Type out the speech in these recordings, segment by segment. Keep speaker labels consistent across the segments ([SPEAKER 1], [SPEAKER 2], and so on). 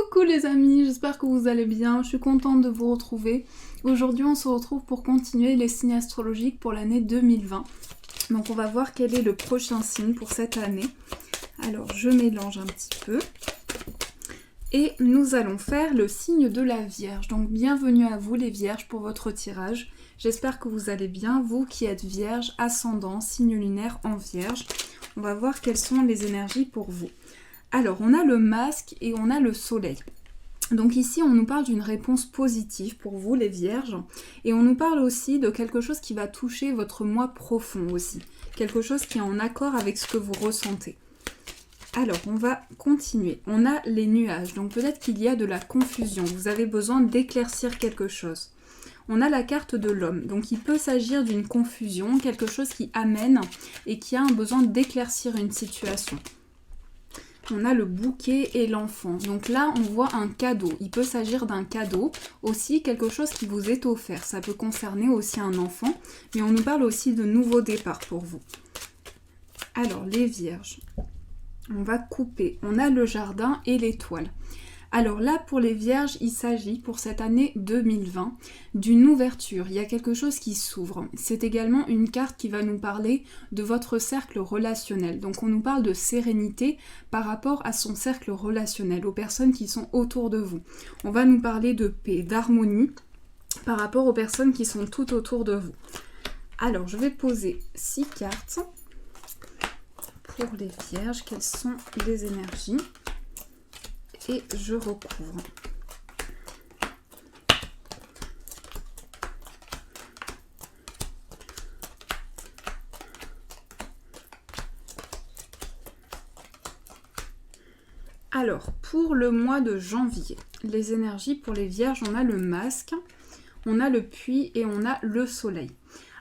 [SPEAKER 1] Coucou les amis, j'espère que vous allez bien, je suis contente de vous retrouver. Aujourd'hui on se retrouve pour continuer les signes astrologiques pour l'année 2020. Donc on va voir quel est le prochain signe pour cette année. Alors je mélange un petit peu. Et nous allons faire le signe de la Vierge. Donc bienvenue à vous les Vierges pour votre tirage. J'espère que vous allez bien, vous qui êtes Vierge, ascendant, signe lunaire en Vierge. On va voir quelles sont les énergies pour vous. Alors, on a le masque et on a le soleil. Donc ici, on nous parle d'une réponse positive pour vous, les Vierges. Et on nous parle aussi de quelque chose qui va toucher votre moi profond aussi. Quelque chose qui est en accord avec ce que vous ressentez. Alors, on va continuer. On a les nuages. Donc peut-être qu'il y a de la confusion. Vous avez besoin d'éclaircir quelque chose. On a la carte de l'homme. Donc il peut s'agir d'une confusion, quelque chose qui amène et qui a un besoin d'éclaircir une situation. On a le bouquet et l'enfant. Donc là, on voit un cadeau. Il peut s'agir d'un cadeau, aussi quelque chose qui vous est offert. Ça peut concerner aussi un enfant, mais on nous parle aussi de nouveaux départs pour vous. Alors, les vierges, on va couper. On a le jardin et l'étoile. Alors là, pour les vierges, il s'agit pour cette année 2020 d'une ouverture. Il y a quelque chose qui s'ouvre. C'est également une carte qui va nous parler de votre cercle relationnel. Donc on nous parle de sérénité par rapport à son cercle relationnel, aux personnes qui sont autour de vous. On va nous parler de paix, d'harmonie par rapport aux personnes qui sont tout autour de vous. Alors, je vais poser 6 cartes pour les vierges. Quelles sont les énergies ? Et je recouvre. Alors, pour le mois de janvier, les énergies pour les vierges, on a le masque, on a le puits et on a le soleil.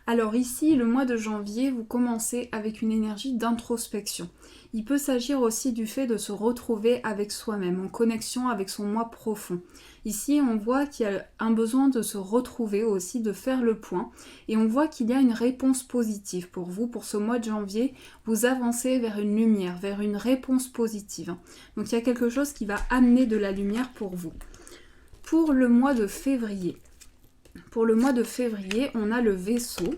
[SPEAKER 1] Alors ici, le mois de janvier, vous commencez avec une énergie d'introspection. Il peut s'agir aussi du fait de se retrouver avec soi-même, en connexion avec son moi profond. Ici, on voit qu'il y a un besoin de se retrouver aussi, de faire le point. Et on voit qu'il y a une réponse positive pour vous, pour ce mois de janvier. Vous avancez vers une lumière, vers une réponse positive. Donc il y a quelque chose qui va amener de la lumière pour vous. Pour le mois de février. Pour le mois de février, on a le Vaisseau,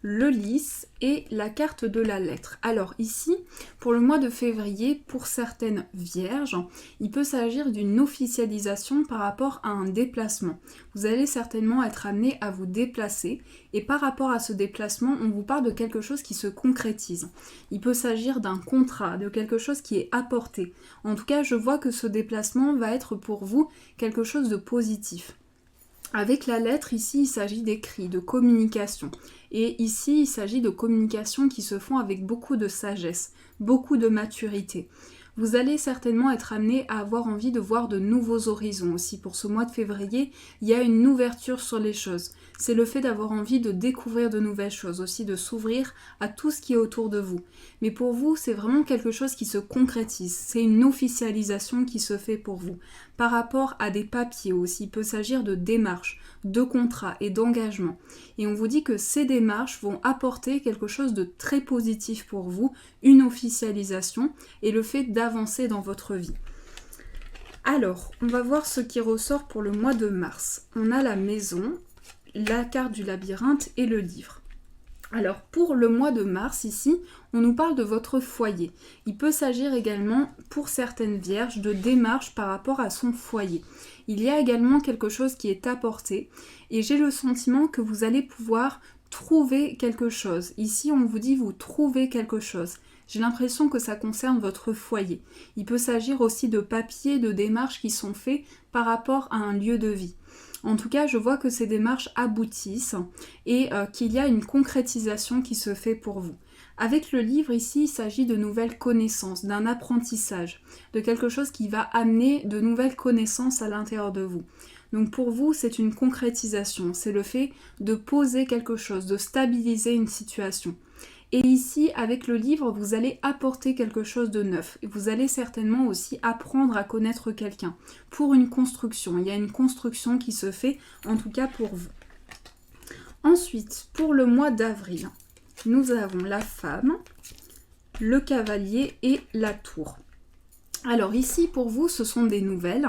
[SPEAKER 1] le lys et la carte de la lettre. Alors ici, pour le mois de février, pour certaines vierges, il peut s'agir d'une officialisation par rapport à un déplacement. Vous allez certainement être amené à vous déplacer et par rapport à ce déplacement, on vous parle de quelque chose qui se concrétise. Il peut s'agir d'un contrat, de quelque chose qui est apporté. En tout cas, je vois que ce déplacement va être pour vous quelque chose de positif. Avec la lettre, ici, il s'agit d'écrit, de communication. Et ici, il s'agit de communication qui se font avec beaucoup de sagesse, beaucoup de maturité. Vous allez certainement être amené à avoir envie de voir de nouveaux horizons aussi. Pour ce mois de février, il y a une ouverture sur les choses. C'est le fait d'avoir envie de découvrir de nouvelles choses, aussi de s'ouvrir à tout ce qui est autour de vous. Mais pour vous, c'est vraiment quelque chose qui se concrétise. C'est une officialisation qui se fait pour vous. Par rapport à des papiers aussi, il peut s'agir de démarches, de contrats et d'engagements. Et on vous dit que ces démarches vont apporter quelque chose de très positif pour vous, une officialisation et le fait d'avancer dans votre vie. Alors, on va voir ce qui ressort pour le mois de mars. On a la maison, la carte du labyrinthe et le livre. Alors, pour le mois de mars, ici, on nous parle de votre foyer. Il peut s'agir également, pour certaines vierges, de démarches par rapport à son foyer. Il y a également quelque chose qui est apporté et j'ai le sentiment que vous allez pouvoir trouver quelque chose. Ici, on vous dit vous trouvez quelque chose. J'ai l'impression que ça concerne votre foyer. Il peut s'agir aussi de papiers, de démarches qui sont faits par rapport à un lieu de vie. En tout cas, je vois que ces démarches aboutissent et qu'il y a une concrétisation qui se fait pour vous. Avec le livre ici, il s'agit de nouvelles connaissances, d'un apprentissage, de quelque chose qui va amener de nouvelles connaissances à l'intérieur de vous. Donc pour vous, c'est une concrétisation, c'est le fait de poser quelque chose, de stabiliser une situation. Et ici, avec le livre, vous allez apporter quelque chose de neuf. Et vous allez certainement aussi apprendre à connaître quelqu'un pour une construction. Il y a une construction qui se fait, en tout cas pour vous. Ensuite, pour le mois d'avril, nous avons la femme, le cavalier et la tour. Alors ici pour vous ce sont des nouvelles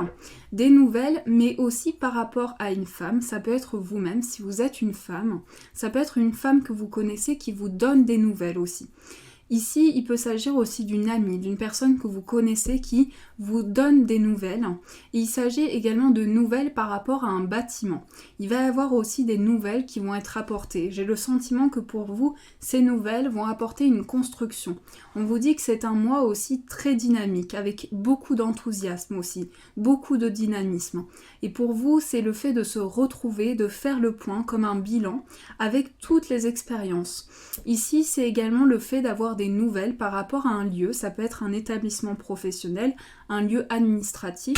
[SPEAKER 1] mais aussi par rapport à une femme, ça peut être vous-même si vous êtes une femme, ça peut être une femme que vous connaissez qui vous donne des nouvelles aussi. Ici, il peut s'agir aussi d'une amie, d'une personne que vous connaissez qui vous donne des nouvelles. Et il s'agit également de nouvelles par rapport à un bâtiment. Il va y avoir aussi des nouvelles qui vont être apportées. J'ai le sentiment que pour vous, ces nouvelles vont apporter une construction. On vous dit que c'est un mois aussi très dynamique, avec beaucoup d'enthousiasme aussi, beaucoup de dynamisme. Et pour vous, c'est le fait de se retrouver, de faire le point comme un bilan avec toutes les expériences. Ici, c'est également le fait d'avoir des nouvelles par rapport à un lieu, ça peut être un établissement professionnel, un lieu administratif.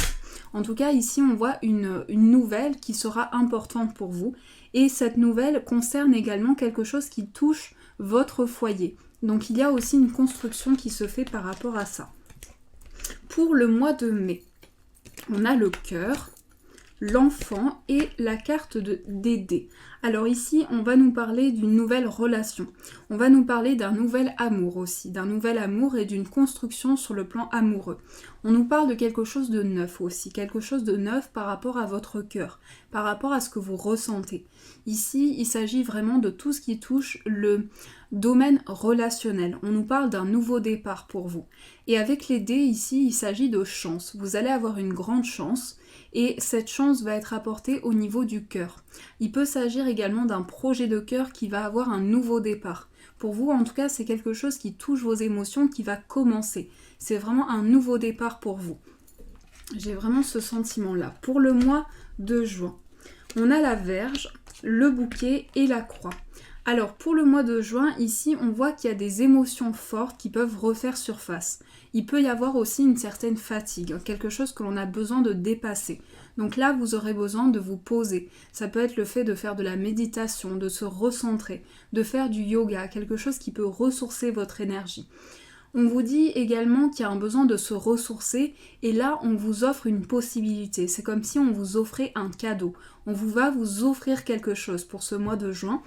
[SPEAKER 1] En tout cas, ici, on voit une nouvelle qui sera importante pour vous. Et cette nouvelle concerne également quelque chose qui touche votre foyer. Donc, il y a aussi une construction qui se fait par rapport à ça. Pour le mois de mai, on a le cœur, l'enfant et la carte des dés. Alors ici, on va nous parler d'une nouvelle relation. On va nous parler d'un nouvel amour aussi, d'un nouvel amour et d'une construction sur le plan amoureux. On nous parle de quelque chose de neuf aussi, quelque chose de neuf par rapport à votre cœur, par rapport à ce que vous ressentez. Ici, il s'agit vraiment de tout ce qui touche le domaine relationnel. On nous parle d'un nouveau départ pour vous. Et avec les dés ici, il s'agit de chance. Vous allez avoir une grande chance. Et cette chance va être apportée au niveau du cœur. Il peut s'agir également d'un projet de cœur qui va avoir un nouveau départ. Pour vous, en tout cas, c'est quelque chose qui touche vos émotions, qui va commencer. C'est vraiment un nouveau départ pour vous. J'ai vraiment ce sentiment-là. Pour le mois de juin, on a la Vierge, le bouquet et la croix. Alors pour le mois de juin, ici on voit qu'il y a des émotions fortes qui peuvent refaire surface. Il peut y avoir aussi une certaine fatigue, quelque chose que l'on a besoin de dépasser. Donc là vous aurez besoin de vous poser. Ça peut être le fait de faire de la méditation, de se recentrer, de faire du yoga, quelque chose qui peut ressourcer votre énergie. On vous dit également qu'il y a un besoin de se ressourcer et là on vous offre une possibilité. C'est comme si on vous offrait un cadeau. On va vous offrir quelque chose pour ce mois de juin.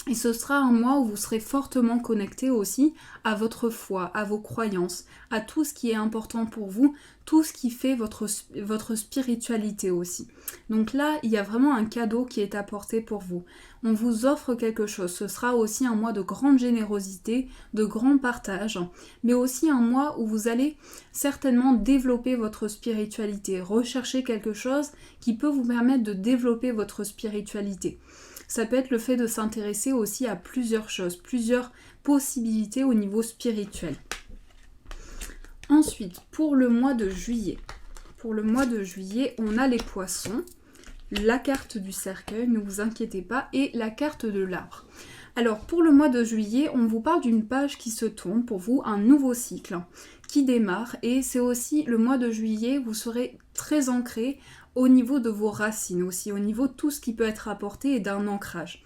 [SPEAKER 1] Et ce sera un mois où vous serez fortement connecté aussi à votre foi, à vos croyances, à tout ce qui est important pour vous, tout ce qui fait votre spiritualité aussi. Donc là, il y a vraiment un cadeau qui est apporté pour vous. On vous offre quelque chose. Ce sera aussi un mois de grande générosité, de grand partage, mais aussi un mois où vous allez certainement développer votre spiritualité, rechercher quelque chose qui peut vous permettre de développer votre spiritualité. Ça peut être le fait de s'intéresser aussi à plusieurs choses, plusieurs possibilités au niveau spirituel. Ensuite, pour le mois de juillet. Pour le mois de juillet, on a les poissons, la carte du cercueil, ne vous inquiétez pas, et la carte de l'arbre. Alors, pour le mois de juillet, on vous parle d'une page qui se tourne pour vous, un nouveau cycle qui démarre. Et c'est aussi le mois de juillet, vous serez très ancré au niveau de vos racines aussi, au niveau de tout ce qui peut être apporté et d'un ancrage.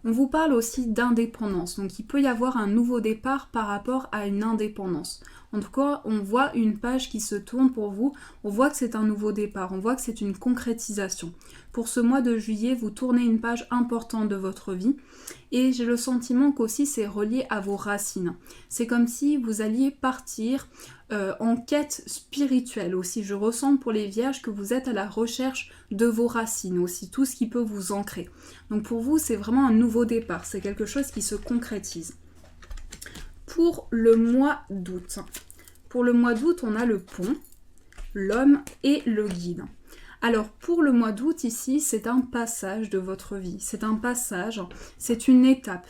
[SPEAKER 1] On vous parle aussi d'indépendance, donc il peut y avoir un nouveau départ par rapport à une indépendance. En tout cas, on voit une page qui se tourne pour vous, on voit que c'est un nouveau départ, on voit que c'est une concrétisation. Pour ce mois de juillet, vous tournez une page importante de votre vie et j'ai le sentiment qu'aussi c'est relié à vos racines. C'est comme si vous alliez partir en quête spirituelle aussi. Je ressens pour les vierges que vous êtes à la recherche de vos racines aussi, tout ce qui peut vous ancrer. Donc pour vous, c'est vraiment un nouveau départ, c'est quelque chose qui se concrétise. Pour le mois d'août. Pour le mois d'août, on a le pont, l'homme et le guide. Alors pour le mois d'août ici, c'est un passage de votre vie, c'est un passage, c'est une étape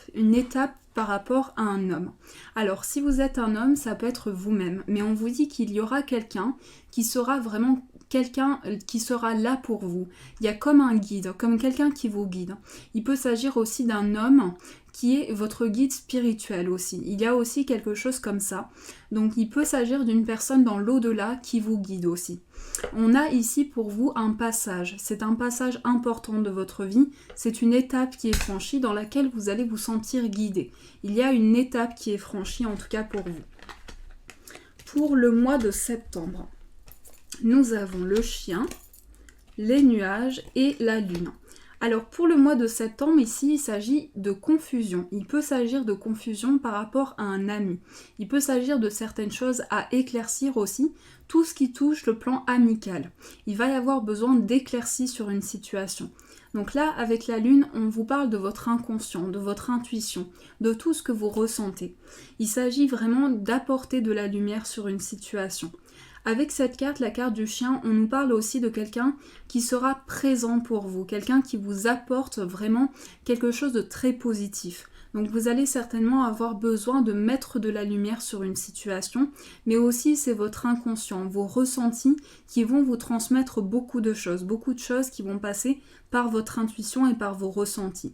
[SPEAKER 1] par rapport à un homme. Alors si vous êtes un homme, ça peut être vous-même, mais on vous dit qu'il y aura quelqu'un qui sera vraiment quelqu'un qui sera là pour vous. Il y a comme un guide, comme quelqu'un qui vous guide. Il peut s'agir aussi d'un homme qui est votre guide spirituel aussi. Il y a aussi quelque chose comme ça. Donc il peut s'agir d'une personne dans l'au-delà qui vous guide aussi. On a ici pour vous un passage. C'est un passage important de votre vie. C'est une étape qui est franchie dans laquelle vous allez vous sentir guidé. Il y a une étape qui est franchie en tout cas pour vous. Pour le mois de septembre, nous avons le chien, les nuages et la lune. Alors pour le mois de septembre, ici, il s'agit de confusion. Il peut s'agir de confusion par rapport à un ami. Il peut s'agir de certaines choses à éclaircir aussi, tout ce qui touche le plan amical. Il va y avoir besoin d'éclaircies sur une situation. Donc là, avec la lune, on vous parle de votre inconscient, de votre intuition, de tout ce que vous ressentez. Il s'agit vraiment d'apporter de la lumière sur une situation. Avec cette carte, la carte du chien, on nous parle aussi de quelqu'un qui sera présent pour vous, quelqu'un qui vous apporte vraiment quelque chose de très positif. Donc vous allez certainement avoir besoin de mettre de la lumière sur une situation, mais aussi c'est votre inconscient, vos ressentis qui vont vous transmettre beaucoup de choses qui vont passer par votre intuition et par vos ressentis.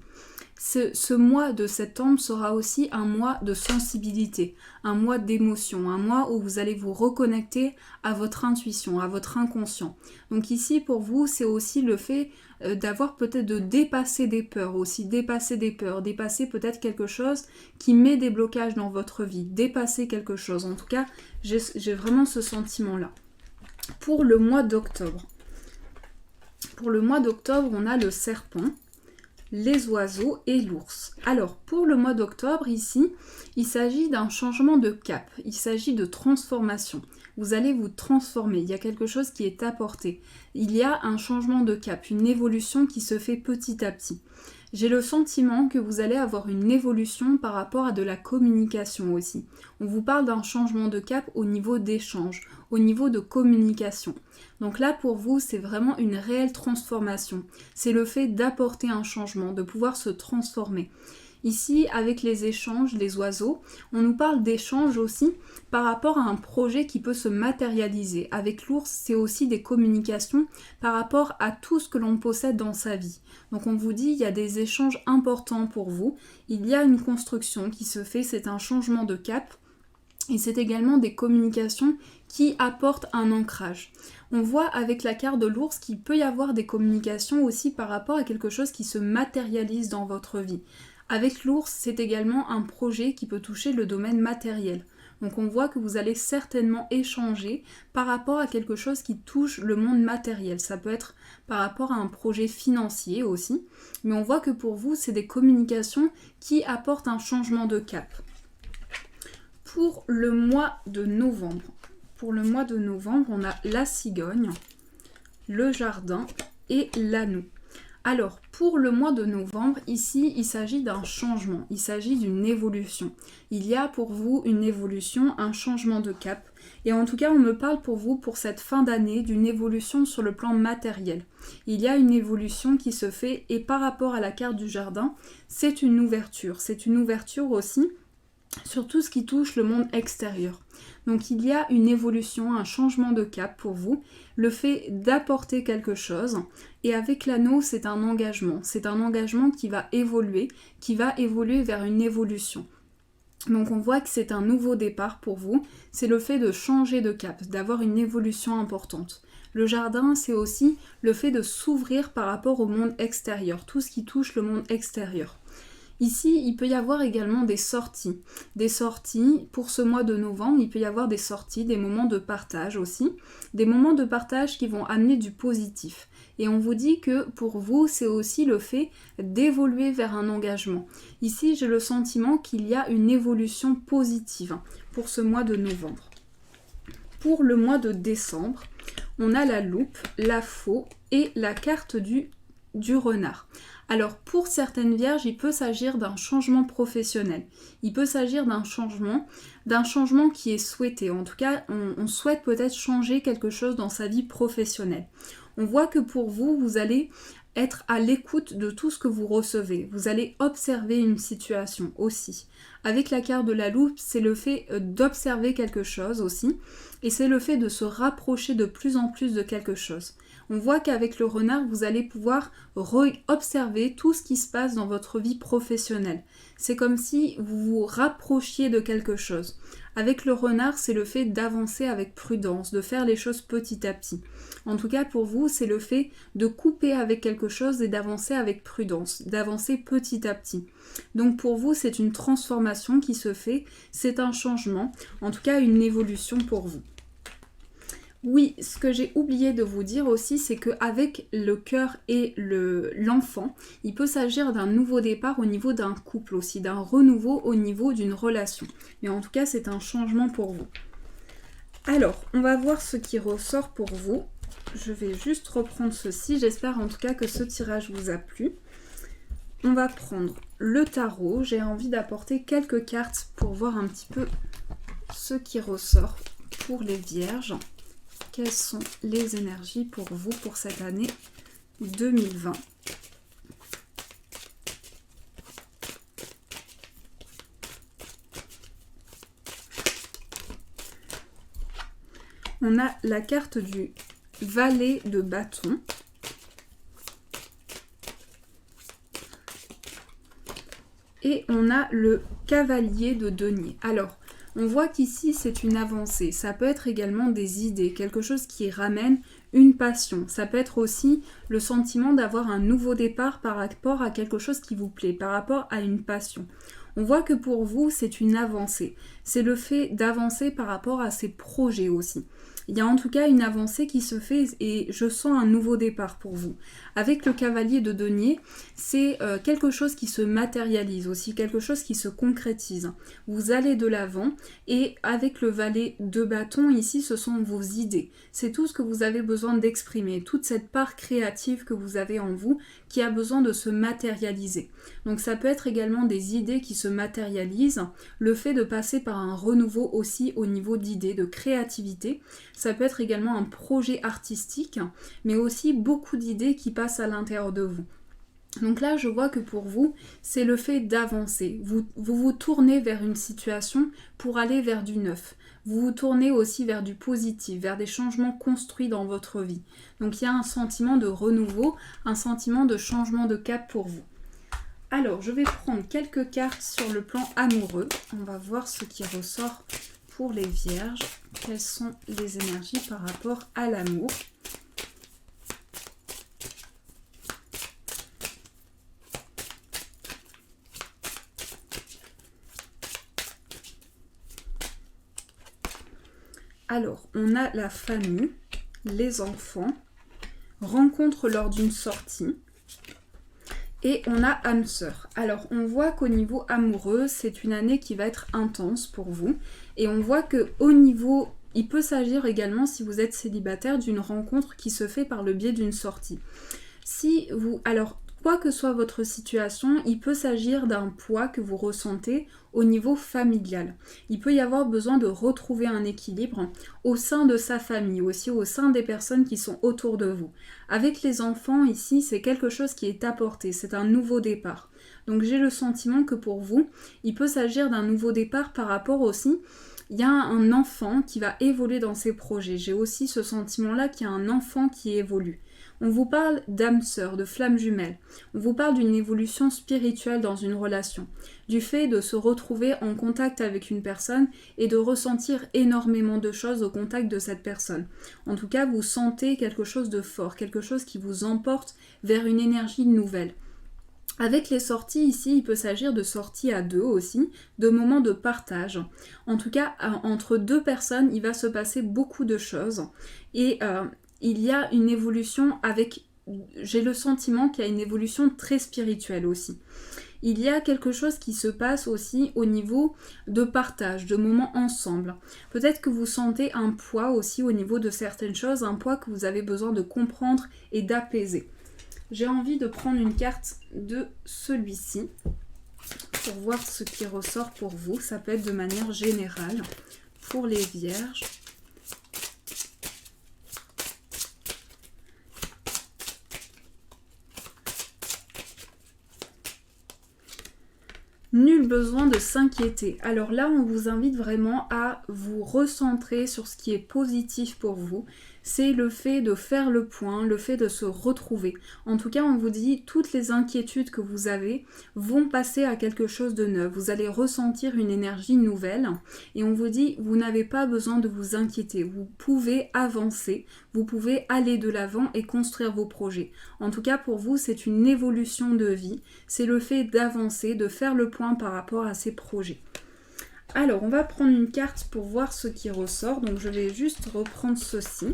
[SPEAKER 1] Ce mois de septembre sera aussi un mois de sensibilité, un mois d'émotion, un mois où vous allez vous reconnecter à votre intuition, à votre inconscient. Donc ici pour vous c'est aussi le fait d'avoir peut-être de dépasser des peurs aussi, dépasser peut-être quelque chose qui met des blocages dans votre vie, dépasser quelque chose. En tout cas, j'ai vraiment ce sentiment-là. Pour le mois d'octobre. Pour le mois d'octobre, on a le serpent, les oiseaux et l'ours. Alors, pour le mois d'octobre, ici, il s'agit d'un changement de cap, il s'agit de transformation. Vous allez vous transformer, il y a quelque chose qui est apporté. Il y a un changement de cap, une évolution qui se fait petit à petit. J'ai le sentiment que vous allez avoir une évolution par rapport à de la communication aussi. On vous parle d'un changement de cap au niveau d'échange, au niveau de communication. Donc là, pour vous, c'est vraiment une réelle transformation. C'est le fait d'apporter un changement, de pouvoir se transformer. Ici, avec les échanges, les oiseaux, on nous parle d'échanges aussi par rapport à un projet qui peut se matérialiser. Avec l'ours, c'est aussi des communications par rapport à tout ce que l'on possède dans sa vie. Donc on vous dit, il y a des échanges importants pour vous. Il y a une construction qui se fait, c'est un changement de cap. Et c'est également des communications qui apportent un ancrage. On voit avec la carte de l'ours qu'il peut y avoir des communications aussi par rapport à quelque chose qui se matérialise dans votre vie. Avec l'ours, c'est également un projet qui peut toucher le domaine matériel. Donc on voit que vous allez certainement échanger par rapport à quelque chose qui touche le monde matériel. Ça peut être par rapport à un projet financier aussi. Mais on voit que pour vous, c'est des communications qui apportent un changement de cap. Pour le mois de novembre. Pour le mois de novembre, on a la cigogne, le jardin et l'anneau. Alors, pour le mois de novembre, ici, il s'agit d'un changement, il s'agit d'une évolution. Il y a pour vous une évolution, un changement de cap. Et en tout cas, on me parle pour vous, pour cette fin d'année, d'une évolution sur le plan matériel. Il y a une évolution qui se fait et par rapport à la carte du jardin, c'est une ouverture. C'est une ouverture aussi sur tout ce qui touche le monde extérieur. Donc il y a une évolution, un changement de cap pour vous, le fait d'apporter quelque chose, et avec l'anneau c'est un engagement qui va évoluer vers une évolution. Donc on voit que c'est un nouveau départ pour vous, c'est le fait de changer de cap, d'avoir une évolution importante. Le jardin, c'est aussi le fait de s'ouvrir par rapport au monde extérieur, tout ce qui touche le monde extérieur. Ici, il peut y avoir également des sorties. Des sorties, pour ce mois de novembre, il peut y avoir des sorties, des moments de partage aussi. Des moments de partage qui vont amener du positif. Et on vous dit que pour vous, c'est aussi le fait d'évoluer vers un engagement. Ici, j'ai le sentiment qu'il y a une évolution positive pour ce mois de novembre. Pour le mois de décembre, on a la loupe, la faux et la carte du renard. Alors pour certaines vierges, il peut s'agir d'un changement professionnel. Il peut s'agir d'un changement qui est souhaité. En tout cas, on souhaite peut-être changer quelque chose dans sa vie professionnelle. On voit que pour vous, vous allez être à l'écoute de tout ce que vous recevez. Vous allez observer une situation aussi. Avec la carte de la loupe, c'est le fait d'observer quelque chose aussi. Et c'est le fait de se rapprocher de plus en plus de quelque chose. On voit qu'avec le renard, vous allez pouvoir observer tout ce qui se passe dans votre vie professionnelle. C'est comme si vous vous rapprochiez de quelque chose. Avec le renard, c'est le fait d'avancer avec prudence, de faire les choses petit à petit. En tout cas, pour vous, c'est le fait de couper avec quelque chose et d'avancer avec prudence, d'avancer petit à petit. Donc pour vous, c'est une transformation qui se fait, c'est un changement, en tout cas une évolution pour vous. Oui, ce que j'ai oublié de vous dire aussi, c'est qu'avec le cœur et l'enfant, il peut s'agir d'un nouveau départ au niveau d'un couple aussi, d'un renouveau au niveau d'une relation. Mais en tout cas, c'est un changement pour vous. Alors, on va voir ce qui ressort pour vous. Je vais juste reprendre ceci. J'espère en tout cas que ce tirage vous a plu. On va prendre le tarot. J'ai envie d'apporter quelques cartes pour voir un petit peu ce qui ressort pour les vierges. Quelles sont les énergies pour vous pour cette année 2020 ? On a la carte du valet de bâton. Et on a le cavalier de denier. Alors, on voit qu'ici, c'est une avancée. Ça peut être également des idées, quelque chose qui ramène une passion. Ça peut être aussi le sentiment d'avoir un nouveau départ par rapport à quelque chose qui vous plaît, par rapport à une passion. On voit que pour vous, c'est une avancée. C'est le fait d'avancer par rapport à ses projets aussi. Il y a en tout cas une avancée qui se fait et je sens un nouveau départ pour vous. Avec le cavalier de denier, c'est quelque chose qui se matérialise aussi, quelque chose qui se concrétise. Vous allez de l'avant et avec le valet de bâton ici, ce sont vos idées. C'est tout ce que vous avez besoin d'exprimer, toute cette part créative que vous avez en vous qui a besoin de se matérialiser. Donc ça peut être également des idées qui se matérialisent, le fait de passer par un renouveau aussi au niveau d'idées, de créativité. Ça peut être également un projet artistique, mais aussi beaucoup d'idées qui passent à l'intérieur de vous. Donc là, je vois que pour vous, c'est le fait d'avancer. Vous tournez vers une situation pour aller vers du neuf. Vous vous tournez aussi vers du positif, vers des changements construits dans votre vie. Donc il y a un sentiment de renouveau, un sentiment de changement de cap pour vous. Alors, je vais prendre quelques cartes sur le plan amoureux. On va voir ce qui ressort pour les vierges. Quelles sont les énergies par rapport à l'amour ? Alors, on a la famille, les enfants, rencontre lors d'une sortie. Et on a âme sœur. Alors, on voit qu'au niveau amoureux, c'est une année qui va être intense pour vous. Et on voit qu'au niveau, il peut s'agir également, si vous êtes célibataire, d'une rencontre qui se fait par le biais d'une sortie. Alors, quoi que soit votre situation, il peut s'agir d'un poids que vous ressentez au niveau familial. Il peut y avoir besoin de retrouver un équilibre au sein de sa famille, aussi au sein des personnes qui sont autour de vous. Avec les enfants, ici, c'est quelque chose qui est apporté, c'est un nouveau départ. Donc j'ai le sentiment que pour vous, il peut s'agir d'un nouveau départ par rapport aussi, il y a un enfant qui va évoluer dans ses projets. J'ai aussi ce sentiment-là qu'il y a un enfant qui évolue. On vous parle d'âme sœur, de flamme jumelle. On vous parle d'une évolution spirituelle dans une relation. Du fait de se retrouver en contact avec une personne et de ressentir énormément de choses au contact de cette personne. En tout cas, vous sentez quelque chose de fort, quelque chose qui vous emporte vers une énergie nouvelle. Avec les sorties ici, il peut s'agir de sorties à deux aussi, de moments de partage. En tout cas, entre deux personnes, il va se passer beaucoup de choses. Et il y a une évolution j'ai le sentiment qu'il y a une évolution très spirituelle aussi. Il y a quelque chose qui se passe aussi au niveau de partage, de moments ensemble. Peut-être que vous sentez un poids aussi au niveau de certaines choses, un poids que vous avez besoin de comprendre et d'apaiser. J'ai envie de prendre une carte de celui-ci pour voir ce qui ressort pour vous. Ça peut être de manière générale pour les vierges. Nul besoin de s'inquiéter. Alors là, on vous invite vraiment à vous recentrer sur ce qui est positif pour vous. C'est le fait de faire le point, le fait de se retrouver. En tout cas, on vous dit, toutes les inquiétudes que vous avez vont passer à quelque chose de neuf. Vous allez ressentir une énergie nouvelle et on vous dit, vous n'avez pas besoin de vous inquiéter. Vous pouvez avancer, vous pouvez aller de l'avant et construire vos projets. En tout cas, pour vous, c'est une évolution de vie. C'est le fait d'avancer, de faire le point par rapport à ces projets. Alors, on va prendre une carte pour voir ce qui ressort. Donc, je vais juste reprendre ceci.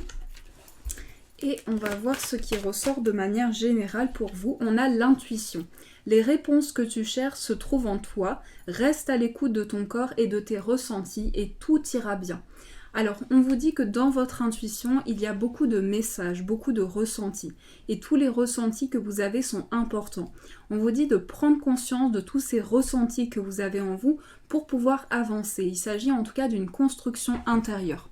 [SPEAKER 1] Et on va voir ce qui ressort de manière générale pour vous. On a l'intuition. Les réponses que tu cherches se trouvent en toi. Reste à l'écoute de ton corps et de tes ressentis et tout ira bien. Alors, on vous dit que dans votre intuition, il y a beaucoup de messages, beaucoup de ressentis. Et tous les ressentis que vous avez sont importants. On vous dit de prendre conscience de tous ces ressentis que vous avez en vous pour pouvoir avancer. Il s'agit en tout cas d'une construction intérieure.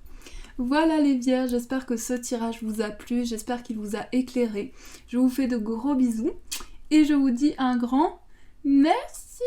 [SPEAKER 1] Voilà les vierges, j'espère que ce tirage vous a plu, j'espère qu'il vous a éclairé. Je vous fais de gros bisous et je vous dis un grand merci.